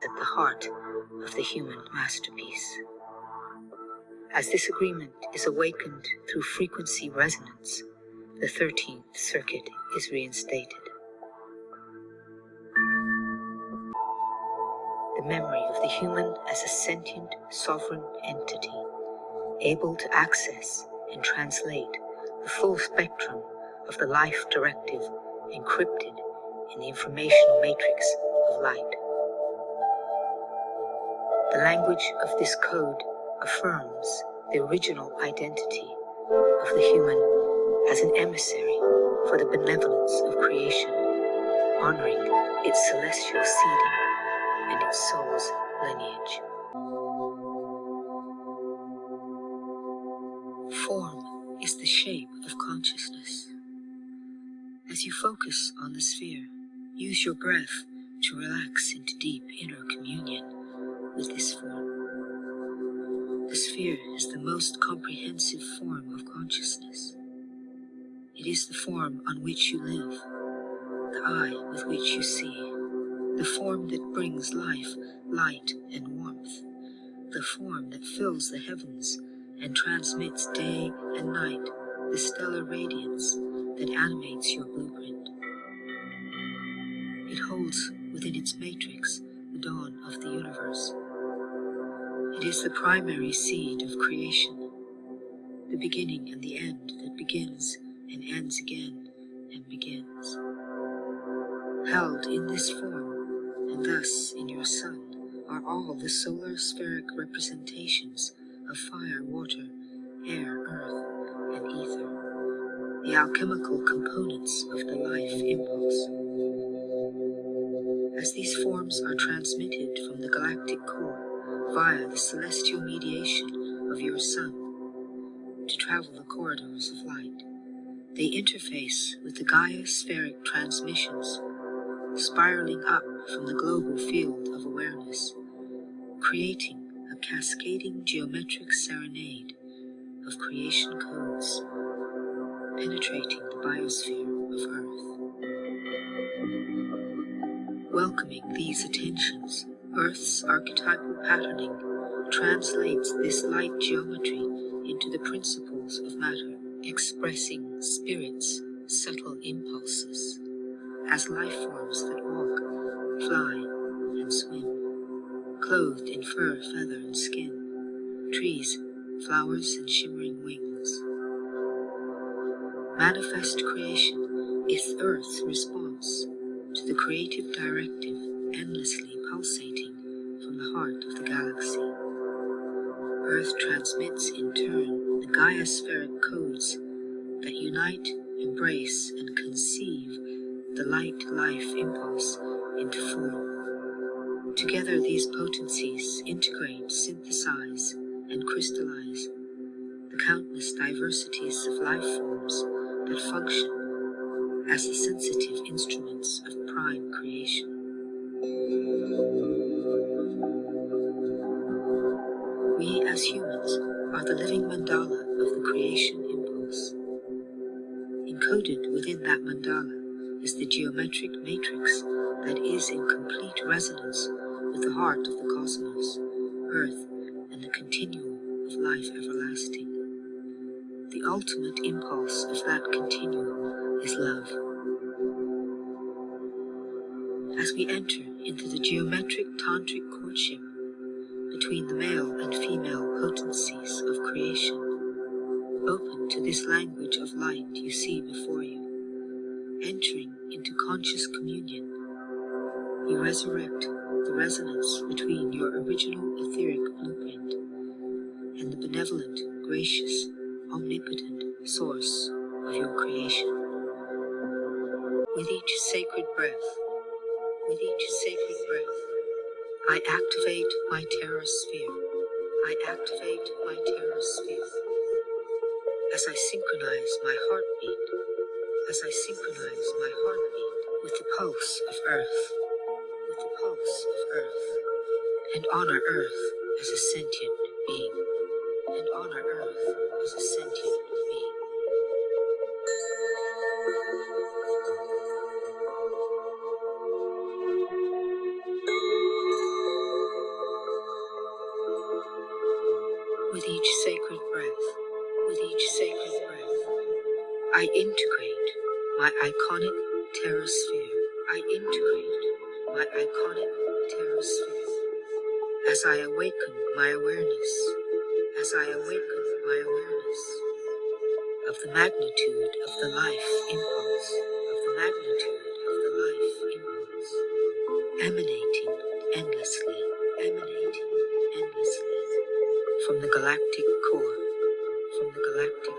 at the heart of the human masterpiece. As this agreement is awakened through frequency resonance, the 13th circuit is reinstated. The memory of the human as a sentient, sovereign entity, able to access and translate the full spectrum of the life directive encrypted in the informational matrix of light. The language of this code affirms the original identity of the human as an emissary for the benevolence of creation, honoring its celestial seeding and its soul's lineage. Form is the shape of consciousness. As you focus on the sphere, use your breath to relax into deep inner communion with this form. The sphere is the most comprehensive form of consciousness. It is the form on which you live, the eye with which you see, the form that brings life, light, and warmth, the form that fills the heavens and transmits day and night the stellar radiance that animates your blueprint. It holds within its matrix the dawn of the universe. It is the primary seed of creation, the beginning and the end that begins and ends again and begins. Held in this form, and thus in your sun, are all the solar spheric representations of fire, water, air, earth, and ether, the alchemical components of the life impulse. As these forms are transmitted from the galactic core via the celestial mediation of your sun to travel the corridors of light, they interface with the Gaia-spheric transmissions, spiraling up from the global field of awareness, creating a cascading geometric serenade of creation codes, penetrating the biosphere of Earth. Welcoming these attentions, Earth's archetypal patterning translates this light geometry into the principles of matter, expressing spirit's subtle impulses as life forms that walk, fly, and swim, clothed in fur, feather, and skin, trees, flowers, and shimmering wings. Manifest creation is Earth's response to the creative directive endlessly pulsating from the heart of the galaxy. Earth transmits in turn the Gaia-spheric codes that unite, embrace, and conceive the light-life impulse into form. Together these potencies integrate, synthesize, and crystallize the countless diversities of life forms that function as the sensitive instruments of prime creation. We as humans are the living mandala of the creation impulse. Encoded within that mandala is the geometric matrix that is in complete resonance with the heart of the cosmos, Earth, and the continuum of life everlasting. The ultimate impulse of that continuum is love. As we enter into the geometric tantric courtship between the male and female potencies of creation, open to this language of light you see before you, entering into conscious communion, you resurrect the resonance between your original etheric blueprint and the benevolent, gracious, omnipotent source of your creation. With each sacred breath, I activate my terror sphere. As I synchronize my heartbeat with the pulse of Earth, and honor Earth as a sentient being. I integrate my iconic terrasphere. I integrate my iconic terrasphere. As I awaken my awareness, as I awaken my awareness of the magnitude of the life impulse, of the magnitude of the life impulse, emanating endlessly, emanating endlessly from the galactic core, from the galactic core,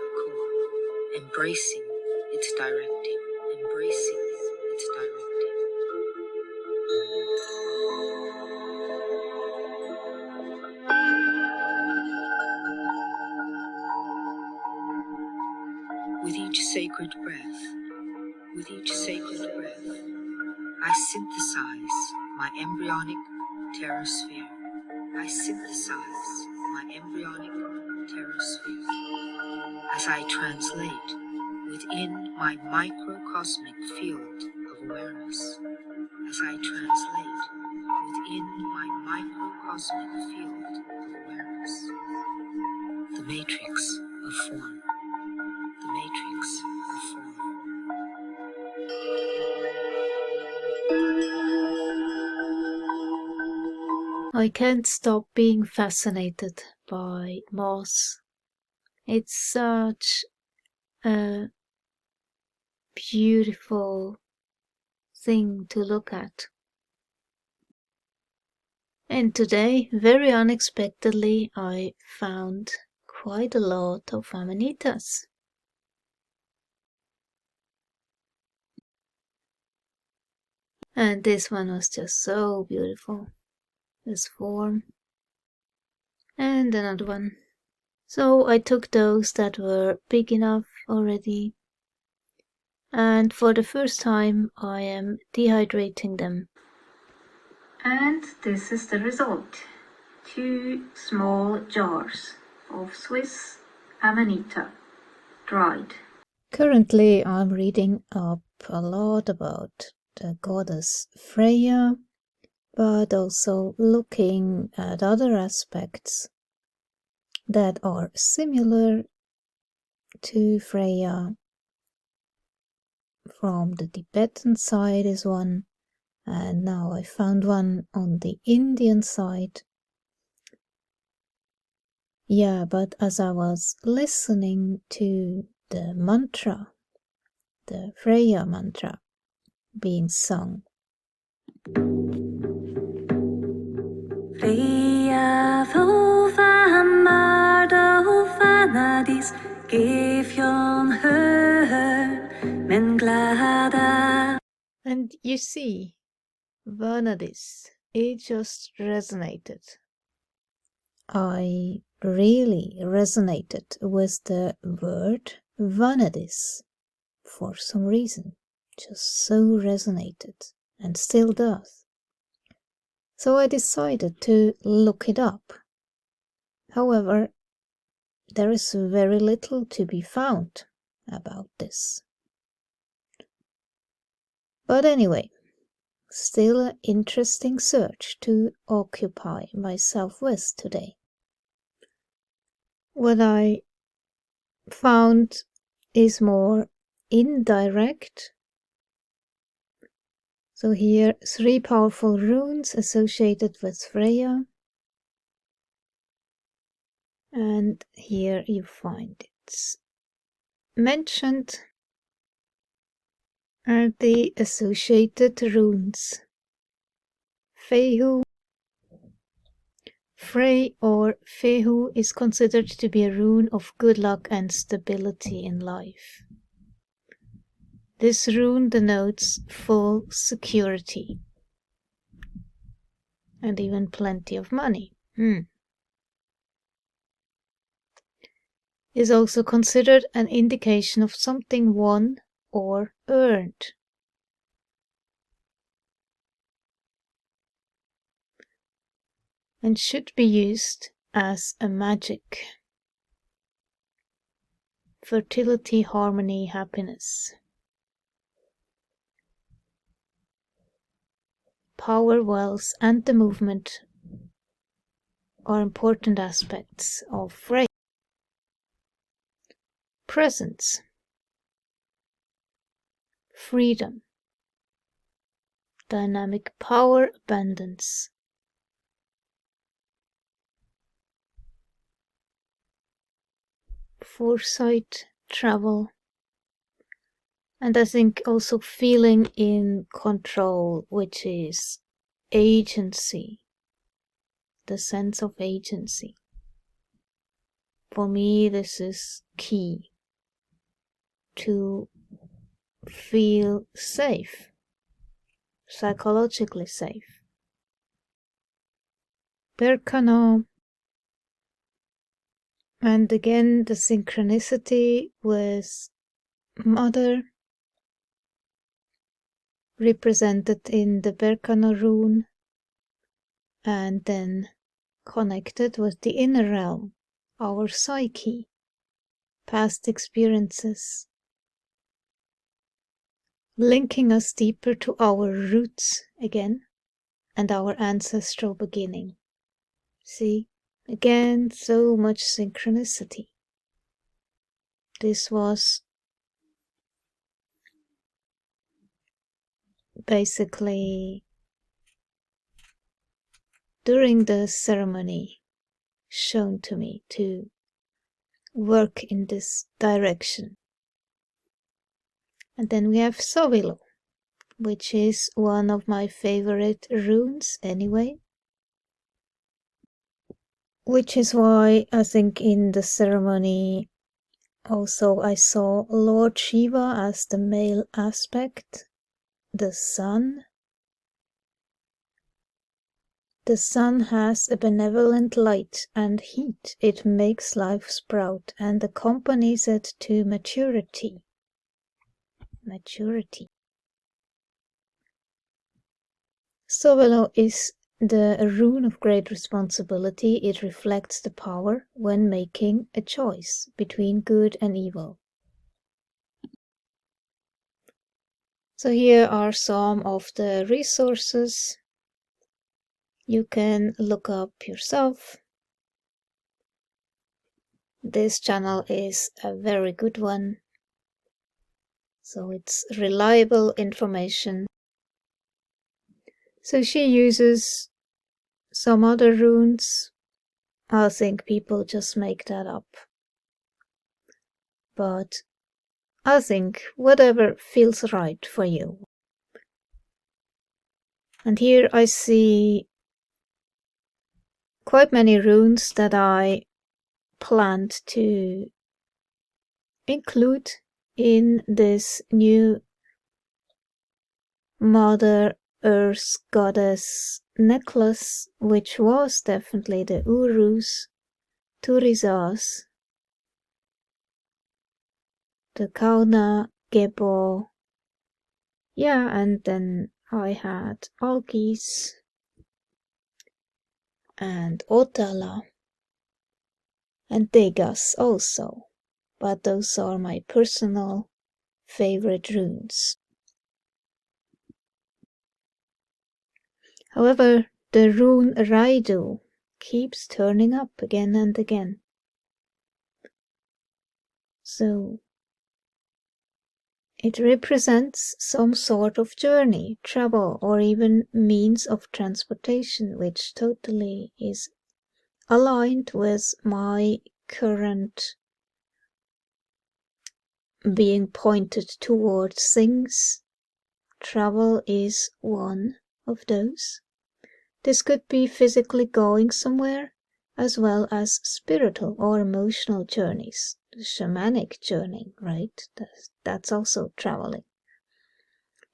embracing its directive, embracing its directive. With each sacred breath, with each sacred breath, I synthesize my embryonic terrasphere. I synthesize my embryonic terrasphere as I translate within my microcosmic field of awareness, as I translate within my microcosmic field of awareness, the matrix of form, the matrix of form. I can't stop being fascinated by moss. It's such a beautiful thing to look at. And today, very unexpectedly, I found quite a lot of amanitas. And this one was just so beautiful. This form. And another one. So I took those that were big enough already. And for the first time, I am dehydrating them. And this is the result. 2 small jars of Swiss Amanita, dried. Currently, I'm reading up a lot about the goddess Freya, but also looking at other aspects that are similar to Freya. From the Tibetan side is one, and now I found one on the Indian side. Yeah, but as I was listening to the mantra, the Freya mantra being sung, Freya Vanadis men glada. And you see, Vanadis, it just resonated. I really resonated with the word Vanadis for some reason. Just so resonated and still does. So I decided to look it up. However, there is very little to be found about this. But anyway, still an interesting search to occupy myself with today. What I found is more indirect. So here, 3 powerful runes associated with Freya. And here you find it's mentioned are the associated runes. Fehu, Frey or Fehu is considered to be a rune of good luck and stability in life. This rune denotes full security and even plenty of money. Is also considered an indication of something won or earned. And should be used as a magic. Fertility, harmony, happiness. Power, wealth, and the movement are important aspects of Freya. Presents. freedom, dynamic power, abundance. Foresight, travel, and I think also feeling in control, which is agency, the sense of agency. For me, this is key to feel safe, psychologically safe. Berkana, and again the synchronicity with Mother, represented in the Berkana rune, and then connected with the inner realm, our psyche, past experiences, linking us deeper to our roots again and our ancestral beginning. See, again, so much synchronicity. This was basically during the ceremony shown to me to work in this direction. And then we have Sovilo, which is one of my favorite runes anyway. Which is why I think in the ceremony also I saw Lord Shiva as the male aspect, the sun. The sun has a benevolent light and heat. It makes life sprout and accompanies it to maturity. Maturity. Sovelo is the rune of great responsibility. It reflects the power when making a choice between good and evil. So here are some of the resources you can look up yourself. This channel is a very good one, so it's reliable information. So she uses some other runes. I think people just make that up. But I think whatever feels right for you. And here I see quite many runes that I planned to include in this new Mother Earth Goddess necklace, which was definitely the Urus, Turizas, the Kauna, Gebo, yeah, and then I had Algis and Otala and Degas also, but those are my personal favorite runes. However, the rune Raidu keeps turning up again and again. So it represents some sort of journey, travel, or even means of transportation, which totally is aligned with my current being pointed towards things. Travel is one of those. This could be physically going somewhere, as well as spiritual or emotional journeys. The shamanic journey, right? That's also traveling.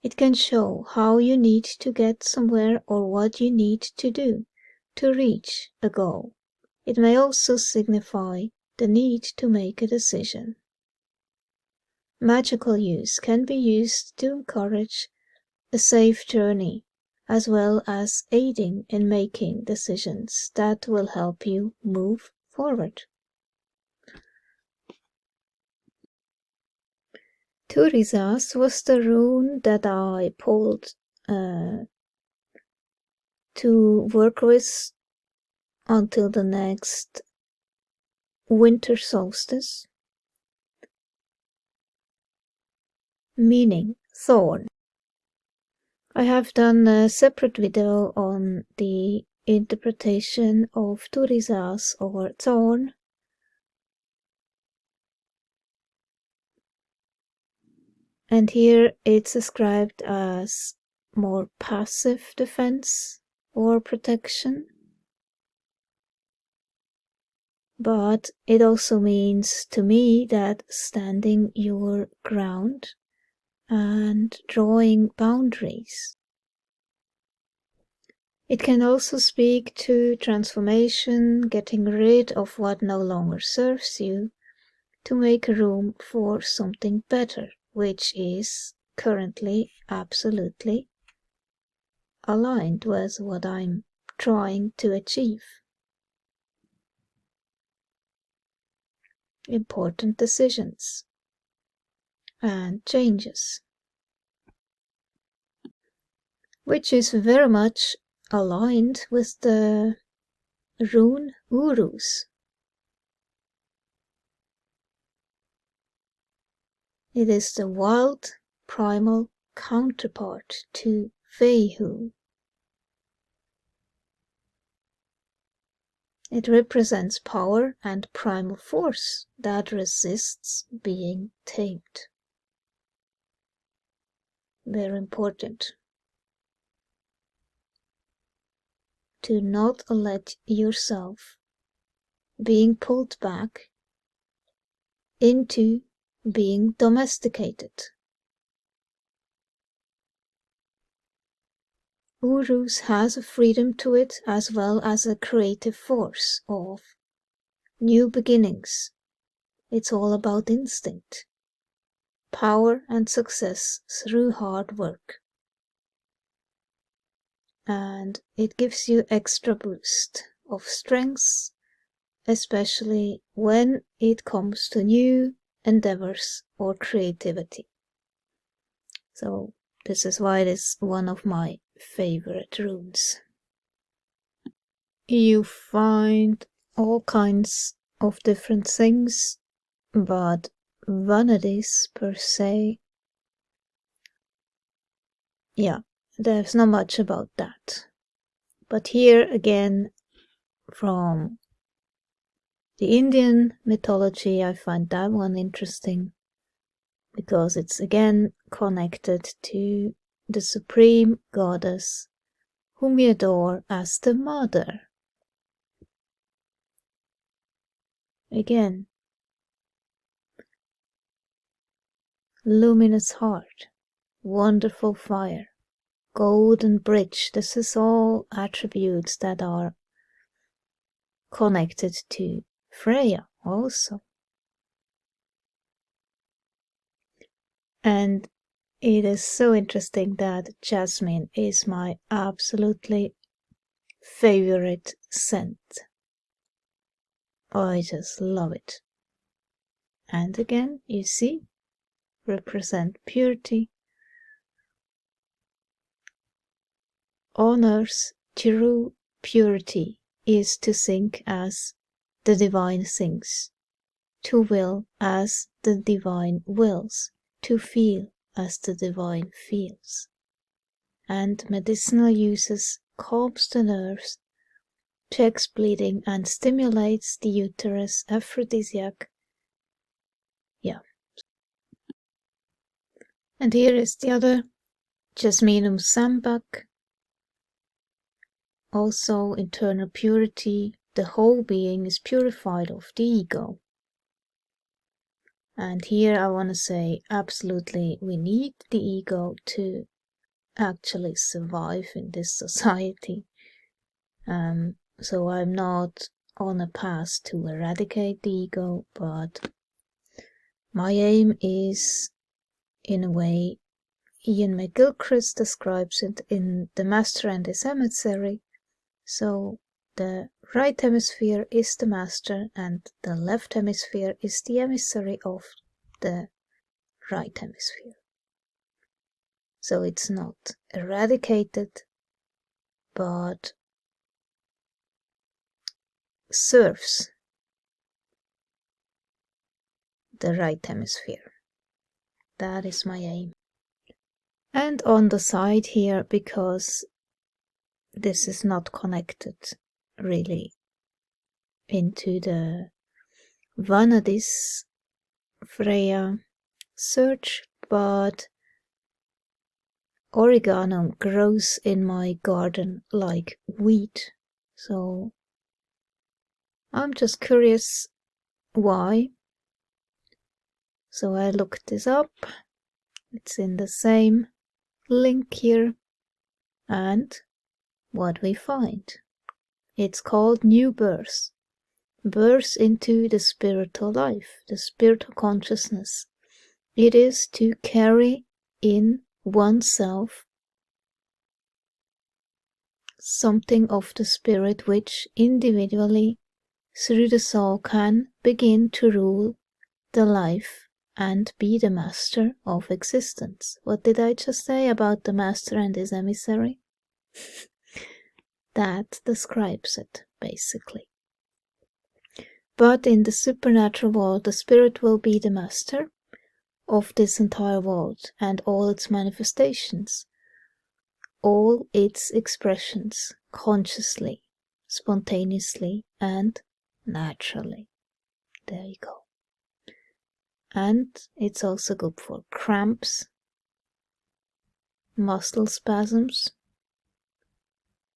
It can show how you need to get somewhere or what you need to do to reach a goal. It may also signify the need to make a decision. Magical use can be used to encourage a safe journey, as well as aiding in making decisions that will help you move forward. Turizas was the rune that I pulled to work with until the next winter solstice, meaning thorn. I have done a separate video on the interpretation of turisas or thorn. And here it's described as more passive defense or protection. But it also means to me that standing your ground and drawing boundaries. It can also speak to transformation, getting rid of what no longer serves you, to make room for something better, which is currently absolutely aligned with what I'm trying to achieve. Important decisions and changes, which is very much aligned with the rune Urus. It is the wild, primal counterpart to Vehu. It represents power and primal force that resists being tamed. Very important. To not let yourself being pulled back into being domesticated. Urus has a freedom to it as well as a creative force of new beginnings. It's all about instinct, power and success through hard work. And it gives you extra boost of strength, especially when it comes to new endeavors or creativity. So this is why it is one of my favorite runes. You find all kinds of different things, but Vanadis per se, yeah, there's not much about that. But here again, from the Indian mythology, I find that one interesting because it's again connected to the supreme goddess whom we adore as the mother. Again, luminous heart, wonderful fire, golden bridge. This is all attributes that are connected to Freya also. And it is so interesting that jasmine is my absolutely favorite scent. I just love it. And again, you see, represent purity. Honors true purity is to think as the divine thinks, to will as the divine wills, to feel as the divine feels. And medicinal uses calms the nerves, checks bleeding, and stimulates the uterus, aphrodisiac. Yeah. And here is the other, Jasminum sambac. Also internal purity, the whole being is purified of the ego. And here I want to say absolutely we need the ego to actually survive in this society. So I'm not on a path to eradicate the ego, but my aim is, in a way, Ian McGilchrist describes it in The Master and His Emissary. So the right hemisphere is the master and the left hemisphere is the emissary of the right hemisphere. So it's not eradicated, but serves the right hemisphere. That is my aim. And on the side here, because this is not connected really into the Vanadis Freya search, but oregano grows in my garden like wheat, so I'm just curious why. So I looked this up. It's in the same link here, and what we find, it's called new birth. Birth into the spiritual life, the spiritual consciousness. It is to carry in oneself something of the spirit which individually through the soul can begin to rule the life and be the master of existence. What did I just say about the master and his emissary? That describes it, basically. But in the supernatural world, the spirit will be the master of this entire world and all its manifestations, all its expressions, consciously, spontaneously, and naturally. There you go. And it's also good for cramps, muscle spasms,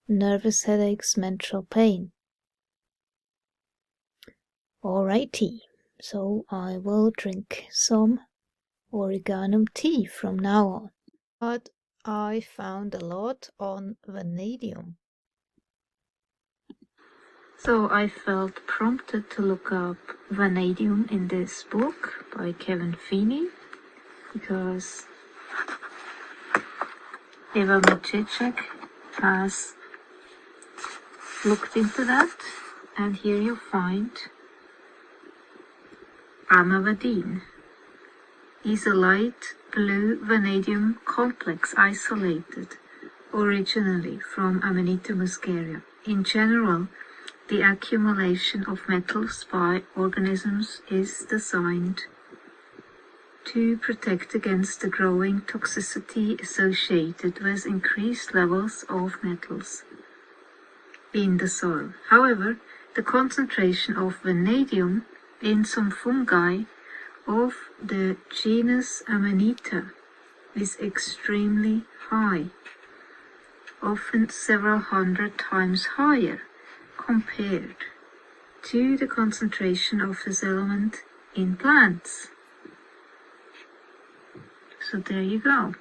nervous headaches, mental pain. Alrighty, so I will drink some oregano tea from now on. But I found a lot on vanadium. So I felt prompted to look up vanadium in this book by Kevin Feeney, because Eva Maciejczak has looked into that, and here you find Vanadine is a light blue vanadium complex isolated originally from Amanita muscaria. In general, the accumulation of metals by organisms is designed to protect against the growing toxicity associated with increased levels of metals in the soil. However, the concentration of vanadium in some fungi of the genus Amanita is extremely high, often several hundred times higher compared to the concentration of this element in plants. So there you go.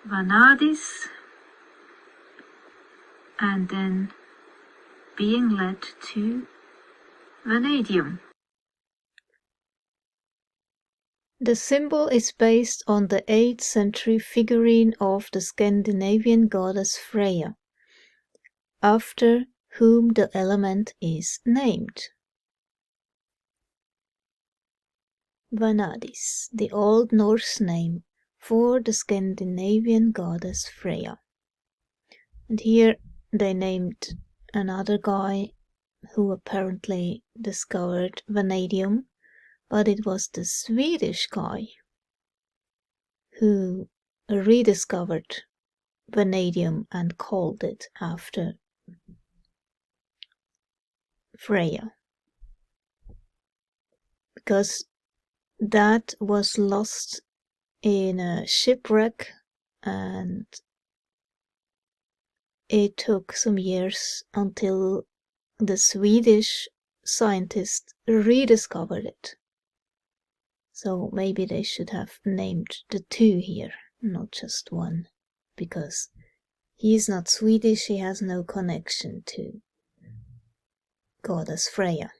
Vanadis, and then being led to vanadium. The symbol is based on the 8th century figurine of the Scandinavian goddess Freya, after whom the element is named. Vanadis, the Old Norse name for the Scandinavian goddess Freya. And here they named another guy who apparently discovered vanadium, but it was the Swedish guy who rediscovered vanadium and called it after Freya, because that was lost in a shipwreck, and it took some years until the Swedish scientists rediscovered it. So maybe they should have named the two here, not just one, because he is not Swedish, he has no connection to goddess Freya.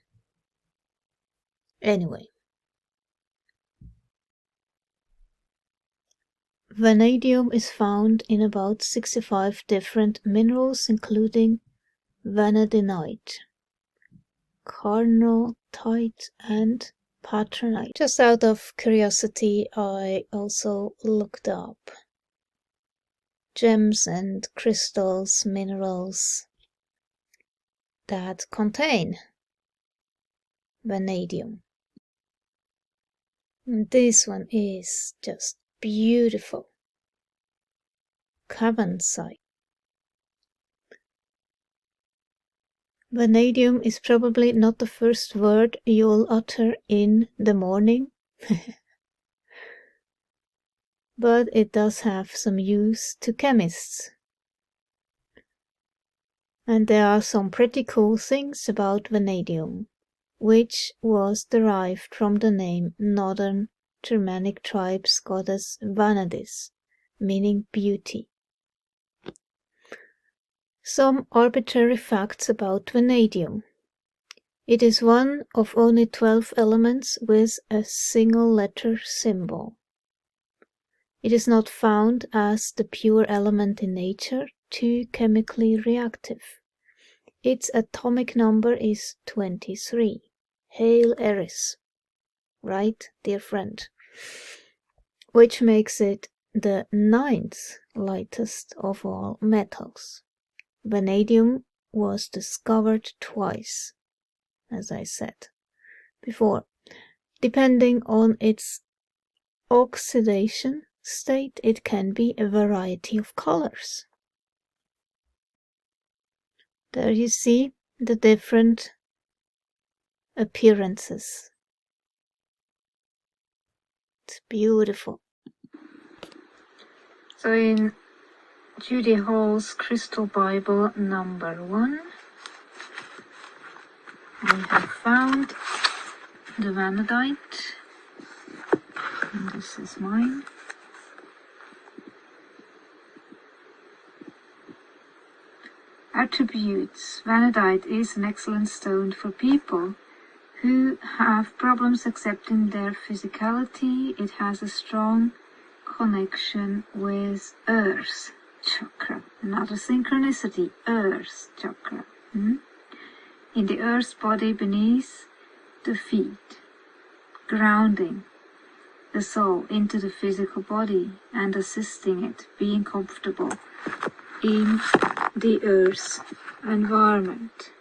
Anyway, vanadium is found in about 65 different minerals, including vanadinite, carnotite, and patronite. Just out of curiosity, I also looked up gems and crystals, minerals that contain vanadium. And this one is just beautiful. cavern site. Vanadium is probably not the first word you'll utter in the morning, but it does have some use to chemists. And there are some pretty cool things about vanadium, which was derived from the name Northern Germanic tribes goddess Vanadis, meaning beauty. Some arbitrary facts about vanadium. It is one of only 12 elements with a single letter symbol. It is not found as the pure element in nature, too chemically reactive. Its atomic number is 23. Hail Eris. Right, dear friend? Which makes it the 9th lightest of all metals. Vanadium was discovered twice, as I said before. Depending on its oxidation state, it can be a variety of colors. There you see the different appearances. It's beautiful. So in Judy Hall's Crystal Bible number 1, we have found the Vanadite, and this is mine. Attributes. Vanadite is an excellent stone for people who have problems accepting their physicality. It has a strong connection with Earth chakra. Another synchronicity, Earth chakra. In the Earth's body beneath the feet, grounding the soul into the physical body and assisting it, being comfortable in the Earth's environment.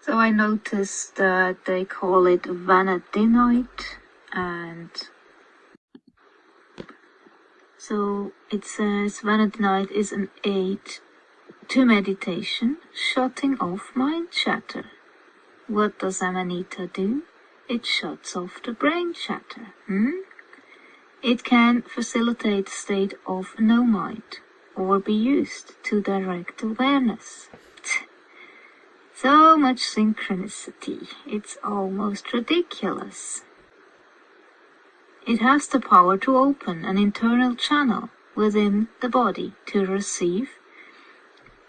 So I noticed that they call it Vanadinite, and so it says Vanadinite is an aid to meditation, shutting off mind chatter. What does Amanita do? It shuts off the brain chatter. It can facilitate a state of no mind, or be used to direct awareness. So much synchronicity, it's almost ridiculous. It has the power to open an internal channel within the body to receive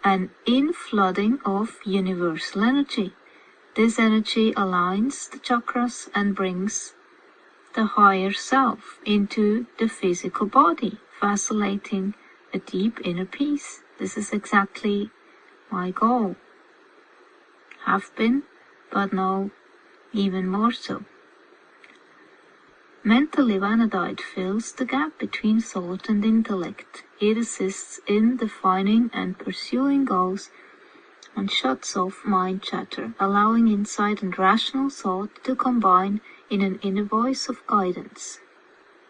an inflooding of universal energy. This energy aligns the chakras and brings the higher self into the physical body, facilitating a deep inner peace. This is exactly my goal. Have been, but now even more so. Mentally, Vanadite fills the gap between thought and intellect. It assists in defining and pursuing goals and shuts off mind chatter, allowing insight and rational thought to combine in an inner voice of guidance.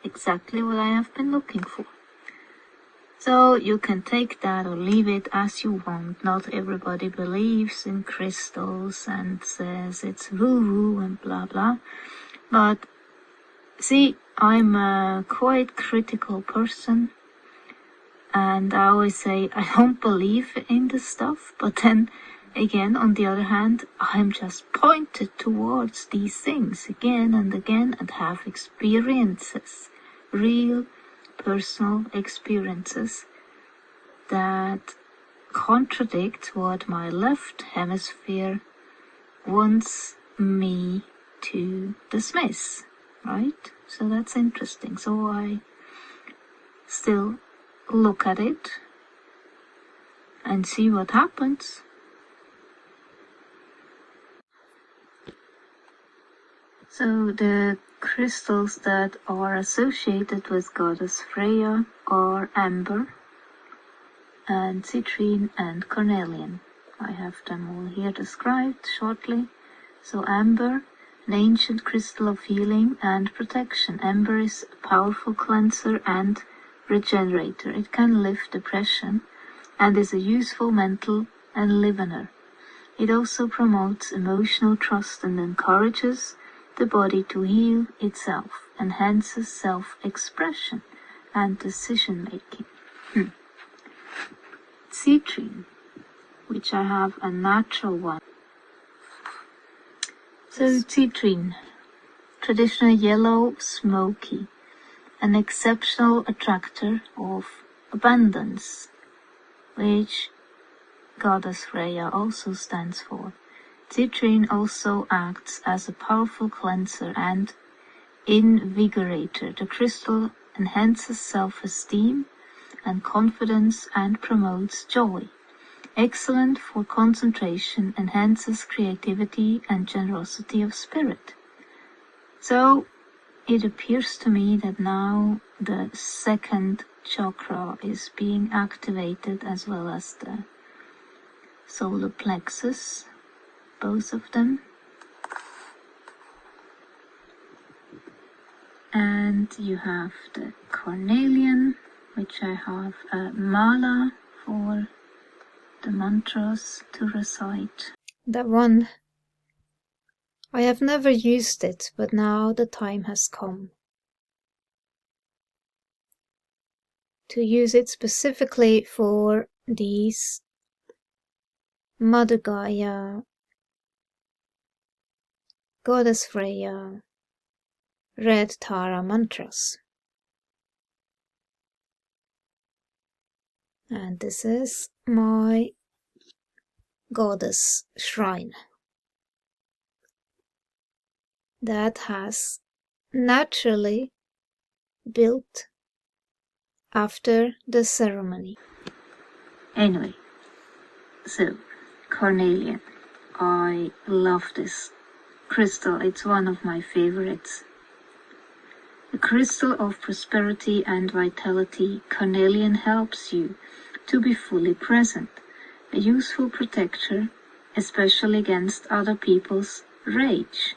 Exactly what I have been looking for. So you can take that or leave it as you want. Not everybody believes in crystals and says it's woo-woo and blah blah. But see, I'm a quite critical person, and I always say I don't believe in this stuff, but then again, on the other hand, I'm just pointed towards these things again and again and have experiences, real personal experiences that contradict what my left hemisphere wants me to dismiss, right? So that's interesting. So I still look at it and see what happens. So the crystals that are associated with goddess Freya are amber and citrine and cornelian. I have them all here described shortly. So amber, an ancient crystal of healing and protection. Amber is a powerful cleanser and regenerator. It can lift depression and is a useful mental enlivener. It also promotes emotional trust and encourages the body to heal itself, enhances self-expression and decision-making. Citrine, which I have a natural one. So citrine, traditional yellow, smoky, an exceptional attractor of abundance, which goddess Freya also stands for. Citrine also acts as a powerful cleanser and invigorator. The crystal enhances self-esteem and confidence and promotes joy. Excellent for concentration, enhances creativity and generosity of spirit. So it appears to me that now the second chakra is being activated, as well as the solar plexus, both of them. And you have the carnelian, which I have a mala for the mantras to recite. That one, I have never used it, but now the time has come to use it specifically for these Mother Gaia, Goddess Freya, Red Tara mantras. And this is my goddess shrine that has naturally built after the ceremony. Anyway, so carnelian, I love this crystal. It's one of my favorites. A crystal of prosperity and vitality, carnelian helps you to be fully present, a useful protector, especially against other people's rage.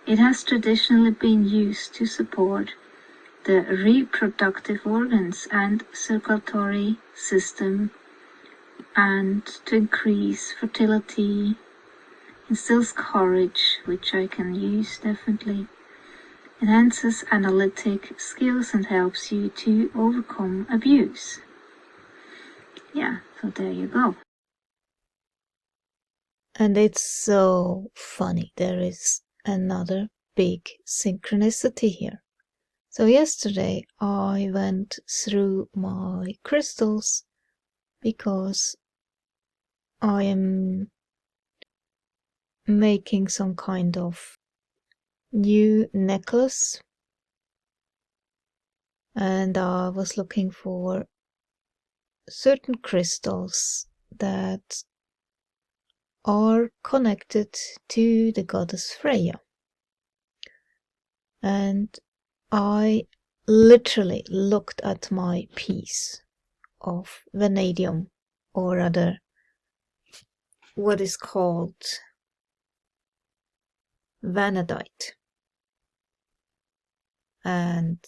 It has traditionally been used to support the reproductive organs and circulatory system, and to increase fertility, instills courage, which I can use definitely, enhances analytic skills and helps you to overcome abuse. Yeah, so there you go. And it's so funny, there is another big synchronicity here. So yesterday I went through my crystals because I am making some kind of new necklace, and I was looking for certain crystals that are connected to the goddess Freya. And I literally looked at my piece of vanadium, or rather what is called Vanadite, and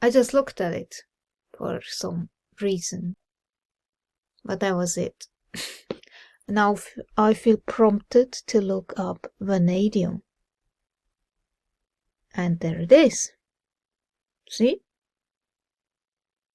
I just looked at it for some reason, but that was it. Now I feel prompted to look up vanadium, and there it is. See?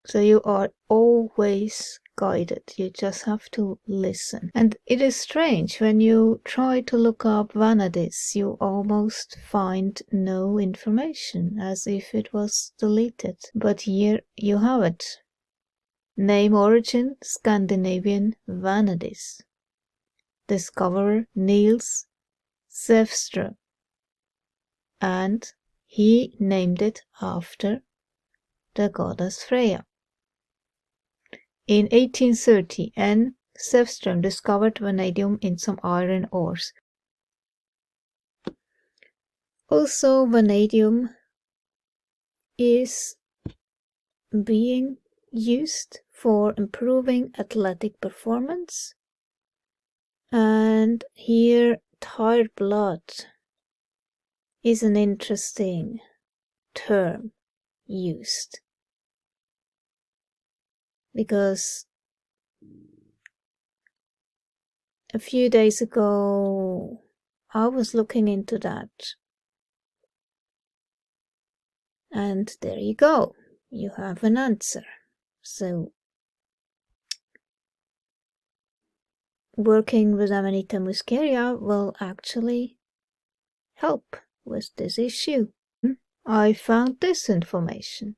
So you are always guided, you just have to listen. And it is strange, when you try to look up Vanadis, you almost find no information, as if it was deleted. But here you have it. Name origin, Scandinavian Vanadis. Discoverer Niels Sevström. And he named it after the goddess Freya. In 1830, N. Sevström discovered vanadium in some iron ores. Also, vanadium is being used for improving athletic performance. And here, tired blood is an interesting term used. because a few days ago I was looking into that. And there you go. You have an answer. So, working with Amanita muscaria will actually help with this issue. I found this information.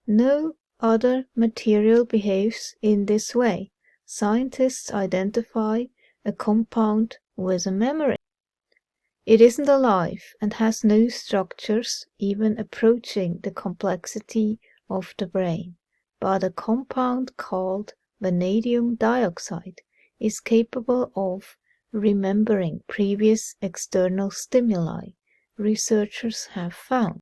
No other material behaves in this way. Scientists identify a compound with a memory. It isn't alive and has no structures even approaching the complexity of the brain, but a compound called vanadium dioxide is capable of remembering previous external stimuli, researchers have found.